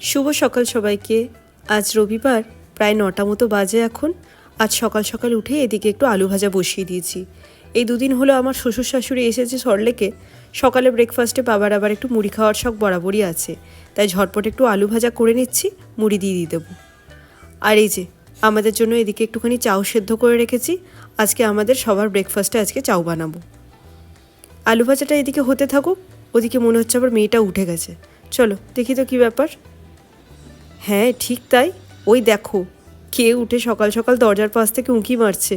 শুভ সকাল সবাইকে। আজ রবিবার, প্রায় 9টা মতো বাজে এখন। আজ সকাল সকাল উঠে এদিকে একটু আলু ভাজা বসিয়ে দিয়েছি। এই দুদিন হলো আমার শ্বশুর শাশুড়ি এসেছে সল্টলেকে। সকালে ব্রেকফাস্টে বাবার আবার একটু মুড়ি খাওয়ার শখ বরাবরই আছে, তাই ঝটপট একটু আলু ভাজা করে নিচ্ছি, মুড়ি দিয়ে দেবো। আর এই যে আমাদের জন্য এদিকে একটুখানি চাউ সেদ্ধ করে রেখেছি। আজকে আমাদের সবার ব্রেকফাস্টে আজকে চাউ বানাবো। আলু ভাজাটা এদিকে হতে থাকুক, ওদিকে মনে হচ্ছে আবার মেয়েটা উঠে গেছে। চলো দেখি তো কী ব্যাপার। হ্যাঁ ঠিক তাই, ওই দেখো কে উঠে সকাল সকাল দরজার পাশ থেকে উঁকি মারছে।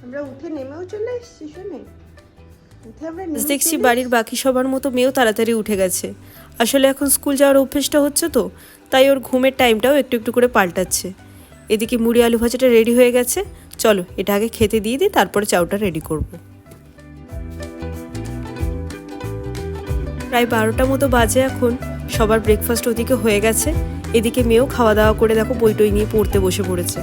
আমরা উঠে নেমেও চলে এসেছি। শুনে দেখছি বাড়ির বাকি সবার মতো মেয়েও তাড়াতাড়ি উঠে গেছে। আসলে এখন স্কুল যাওয়ার অভ্যেসটা হচ্ছে তো, তাই ওর ঘুমের টাইমটাও একটু একটু করে পাল্টাচ্ছে। এদিকে মুড়ি আলু ভাজাটা রেডি হয়ে গেছে। চলো এটা আগে খেতে দিয়ে দিই, তারপরে চাউটা রেডি করব। প্রায় 12টা মতো বাজে এখন। সবার ব্রেকফাস্ট ওদিকে হয়ে গেছে। এদিকে মেয়েও খাওয়া দাওয়া করে দেখো বই টই নিয়ে পড়তে বসে পড়েছে।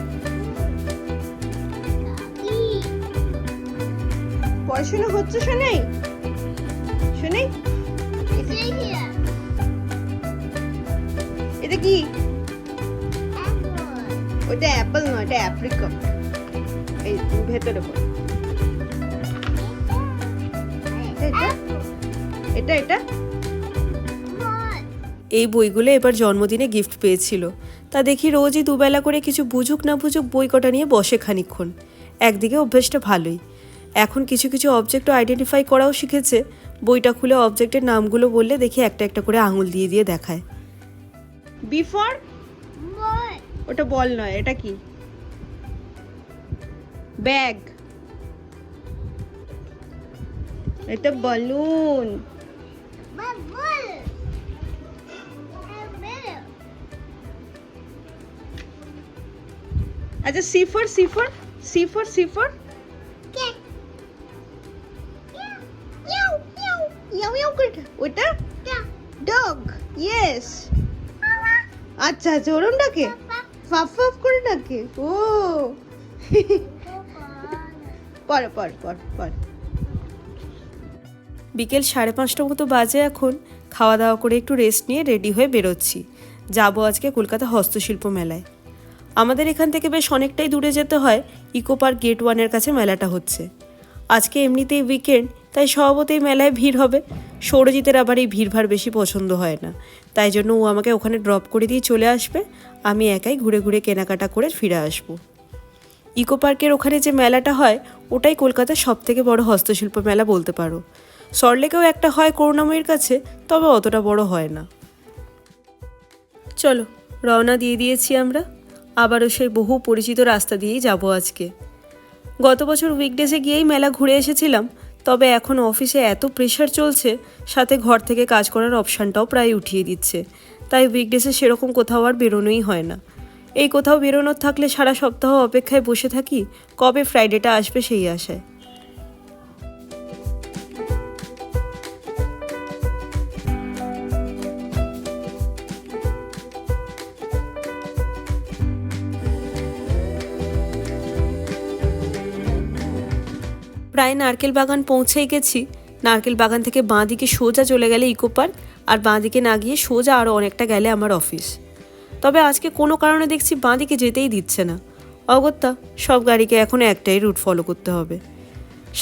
পড়াশোনা হচ্ছে শোনাই শোনাই। এটা কি? ওটা অ্যাপল নয়, এটা অ্যাপ্রিকট। এই ভেতরে পড়। এটা এটা এই বইগুলো এবার জন্মদিনে গিফট পেয়েছিল। তা দেখি রোজই দুবেলা করে কিছু বুঝুক না বুঝুক বই কটা নিয়ে বসে খানিকক্ষণ। একদিকে অভ্যেসটা ভালোই, এখন কিছু কিছু অবজেক্টও আইডেন্টিফাই করাও শিখেছে। বইটা খুলে অবজেক্টের নামগুলো বললে দেখি একটা একটা করে আঙুল দিয়ে দিয়ে দেখায়। বিফোর ওটা বল নয়, এটা কি? ব্যাগ। এটা বালুন। আচ্ছা সিফর সিফর সিফর সিফর ওটা ডগ। ইয়েস। আচ্ছা আচ্ছা ওরম ডাকে, ফাফ ফাফ করে ডাকে। ও পর পর পর পর। বিকেল 5:30 মতো বাজে এখন। খাওয়া দাওয়া করে একটু রেস্ট নিয়ে রেডি হয়ে বেরোচ্ছি। যাবো আজকে কলকাতা হস্তশিল্প মেলায়। আমাদের এখান থেকে বেশ অনেকটাই দূরে যেতে হয়। ইকো পার্ক গেট 1-এর কাছে মেলাটা হচ্ছে। আজকে এমনিতেই উইকেন্ড, তাই স্বভাবতই মেলায় ভিড় হবে। সৌরজিতের আবার এই ভিড়ভাড় বেশি পছন্দ হয় না, তাই জন্য ও আমাকে ওখানে ড্রপ করে দিয়ে চলে আসবে। আমি একাই ঘুরে ঘুরে কেনাকাটা করে ফিরে আসবো। ইকো পার্কের ওখানে যে মেলাটা হয় ওটাই কলকাতার সবথেকে বড় হস্তশিল্প মেলা বলতে পারো। সল্টলেকেও একটা হয় করুণাময়ীর কাছে, তবে অতটা বড় হয় না। চলো রওনা দিয়ে দিয়েছি আমরা। আবারও সেই বহু পরিচিত রাস্তা দিয়েই যাব আজকে। গত বছর উইকডেজে গিয়েই মেলা ঘুরে এসেছিলাম, তবে এখন অফিসে এত প্রেশার চলছে, সাথে ঘর থেকে কাজ করার অপশানটাও প্রায় উঠিয়ে দিচ্ছে, তাই উইকডেজে সেরকম কোথাও আর বেরোনোই হয় না। এই কোথাও বেরোনোর থাকলে সারা সপ্তাহ অপেক্ষায় বসে থাকি কবে ফ্রাইডেটা আসবে সেই আশায়। প্রায় নারকেল বাগান পৌঁছেই গেছি। নারকেল বাগান থেকে বাঁ দিকে সোজা চলে গেলে ইকো পার্ক, আর বাঁ দিকে না গিয়ে সোজা আরও অনেকটা গেলে আমার অফিস। তবে আজকে কোনো কারণে দেখছি বাঁ দিকে যেতেই দিচ্ছে না। অগত্যা সব গাড়িকে এখন একটাই রুট ফলো করতে হবে।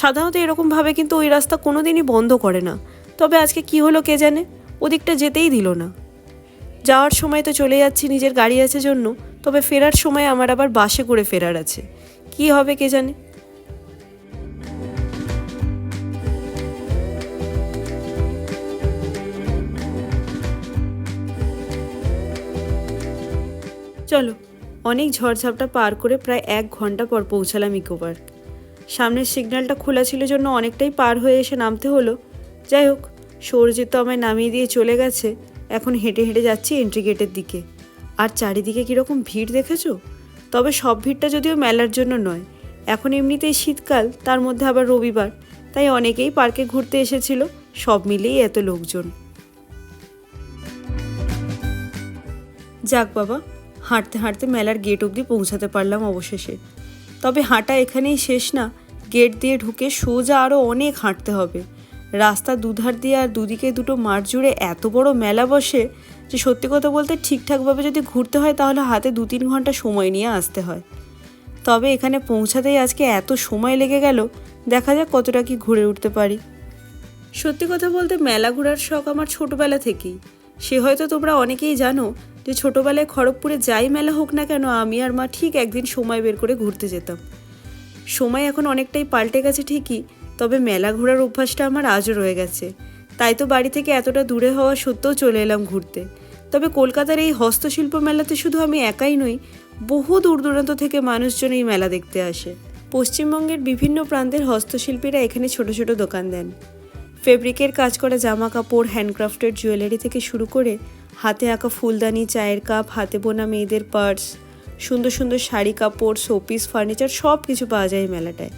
সাধারণত এরকমভাবে কিন্তু ওই রাস্তা কোনো দিনই বন্ধ করে না, তবে আজকে কি হলো কে জানে, ওদিকটা যেতেই দিল না। যাওয়ার সময় তো চলে যাচ্ছি নিজের গাড়ি আছে জন্য, তবে ফেরার সময় আমার আবার বাসে করে ফেরার আছে। কি হবে কে জানে। চলো অনেক ঝড়ঝাপটা পার করে প্রায় 1 ঘন্টা পর পৌঁছালাম ইকো পার্ক। সামনের সিগন্যালটা খোলা ছিল জন্য অনেকটাই পার হয়ে এসে নামতে হলো। যাই হোক, সৌরজিৎ তো আমায় নামিয়ে দিয়ে চলে গেছে। এখন হেঁটে হেঁটে যাচ্ছি এন্ট্রি গেটের দিকে। আর চারিদিকে কীরকম ভিড় দেখেছো? তবে সব ভিড়টা যদিও মেলার জন্য নয়, এখন এমনিতেই শীতকাল, তার মধ্যে আবার রবিবার, তাই অনেকেই পার্কে ঘুরতে এসেছিল। সব মিলেই এত লোকজন। যাক বাবা, হাঁটতে হাঁটতে মেলার গেট অবধি পৌঁছাতে পারলাম অবশেষে। তবে হাঁটা এখানেই শেষ না, গেট দিয়ে ঢুকে সোজা আরও অনেক হাঁটতে হবে। রাস্তা দুধার দিয়ে আর দুদিকে দুটো মাঠ জুড়ে এত বড় মেলা বসে যে সত্যি কথা বলতে ঠিকঠাকভাবে যদি ঘুরতে হয় তাহলে হাতে 2-3 ঘন্টা সময় নিয়ে আসতে হয়। তবে এখানে পৌঁছাতেই আজকে এত সময় লেগে গেল, দেখা যাক কতটা কি ঘুরে উঠতে পারি। সত্যি কথা বলতে মেলা ঘোরার শখ আমার ছোটোবেলা থেকেই। সে হয়তো তোমরা অনেকেই জানো যে ছোটোবেলায় খড়গপুরে যাই মেলা হোক না কেন আমি আর মা ঠিক একদিন সময় বের করে ঘুরতে যেতাম। সময় এখন অনেকটাই পাল্টে গেছে ঠিকই, তবে মেলা ঘোরার অভ্যাসটা আমার আজও রয়ে গেছে। তাই তো বাড়ি থেকে এতটা দূরে হওয়া সত্ত্বেও চলে এলাম ঘুরতে। তবে কলকাতার এই হস্তশিল্প মেলাতে শুধু আমি একাই নই, বহু দূর দূরান্ত থেকে মানুষজন এই মেলা দেখতে আসে। পশ্চিমবঙ্গের বিভিন্ন প্রান্তের হস্তশিল্পীরা এখানে ছোট ছোট দোকান দেন। ফেব্রিকের কাজ করা জামা কাপড়, হ্যান্ডক্রাফটেড জুয়েলারি থেকে শুরু করে হাতে আঁকা ফুলদানি, চায়ের কাপ, হাতে বোনা মেয়েদের পার্স, সুন্দর সুন্দর শাড়ি কাপড়, শোপিস, ফার্নিচার সব কিছু পাওয়া যায় এই মেলাটায়।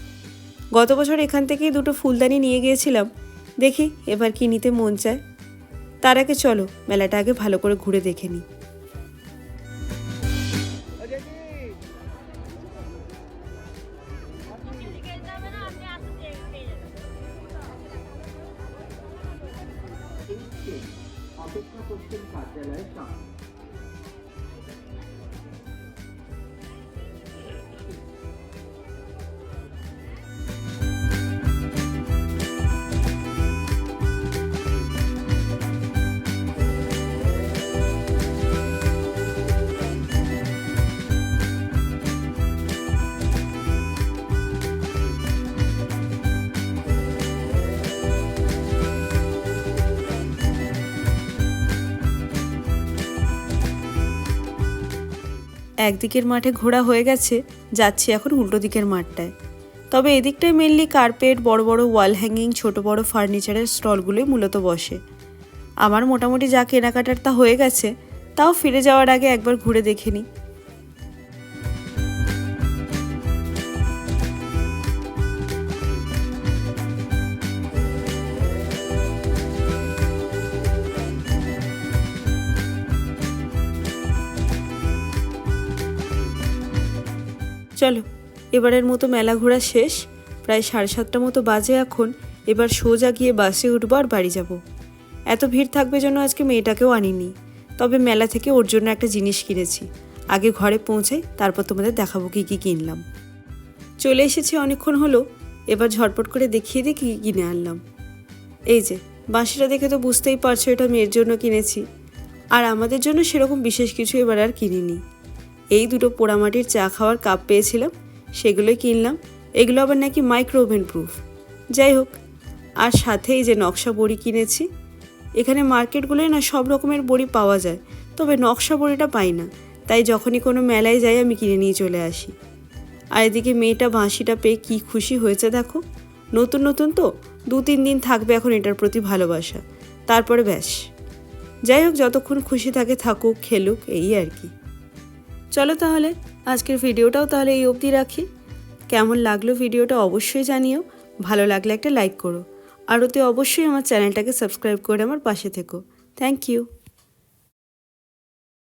গত বছর এখান থেকেই 2টো ফুলদানি নিয়ে গিয়েছিলাম, দেখি এবার কি নিতে মন চায়। তার আগে চলো মেলাটা আগে ভালো করে ঘুরে দেখে নিই। অপেক্ষা করছেন কার্যালয়ের সামনে। একদিকের মাঠে ঘোরা হয়ে গেছে, যাচ্ছি এখন উল্টো দিকের মাঠটায়। তবে এদিকটায় মেনলি কার্পেট, বড় বড় ওয়াল হ্যাঙ্গিং, ছোট বড় ফার্নিচারের স্টলগুলোই মূলত বসে। আমার মোটামুটি যা কেনাকাটার তা হয়ে গেছে, তাও ফিরে যাওয়ার আগে একবার ঘুরে দেখে নিই। চলো এবারের মতো মেলা ঘোরা শেষ, প্রায় 7:30 মতো বাজে এখন। এবার সোজা গিয়ে বাসে উঠবো আর বাড়ি যাব। এত ভিড় থাকবে জন্য আজকে মেয়েটাকেও আনিনি, তবে মেলা থেকে ওর জন্য একটা জিনিস কিনেছি। আগে ঘরে পৌঁছাই, তারপর তোমাদের দেখাবো কী কী কিনলাম। চলে এসেছি অনেকক্ষণ হলো, এবার ঝটপট করে দেখিয়ে দিই কী কী কিনে আনলাম। এই যে বাঁশিটা দেখে তো বুঝতেই পারছো এটা মেয়ের জন্য কিনেছি, আর আমাদের জন্য সেরকম বিশেষ কিছু এবার আর কিনিনি। এই 2টো পোড়ামাটির চা খাওয়ার কাপ পেয়েছিলাম, সেগুলোই কিনলাম। এগুলো আবার নাকি মাইক্রো ওভেন প্রুফ। যাই হোক, আর সাথে এই যে নকশা বড়ি কিনেছি। এখানে মার্কেটগুলোয় না সব রকমের বড়ি পাওয়া যায়, তবে নকশা বড়িটা পাই না, তাই যখনই কোনো মেলায় যাই আমি কিনে নিয়ে চলে আসি। আর এদিকে মেয়েটা বাঁশিটা পেয়ে কী খুশি হয়েছে দেখো। নতুন নতুন তো 2-3 দিন থাকবে এখন এটার প্রতি ভালোবাসা, তারপরে ব্যাস। যাই হোক, যতক্ষণ খুশি থাকে থাকুক, খেলুক, এই আর কি। চলো তাহলে আজকের ভিডিওটাও তাহলে এই অবধি রাখি। কেমন লাগলো ভিডিওটা অবশ্যই জানিও, ভালো লাগলে একটা লাইক করো, আর ওতে অবশ্যই আমার চ্যানেলটাকে সাবস্ক্রাইব করে আমার পাশে থেকো। Thank you.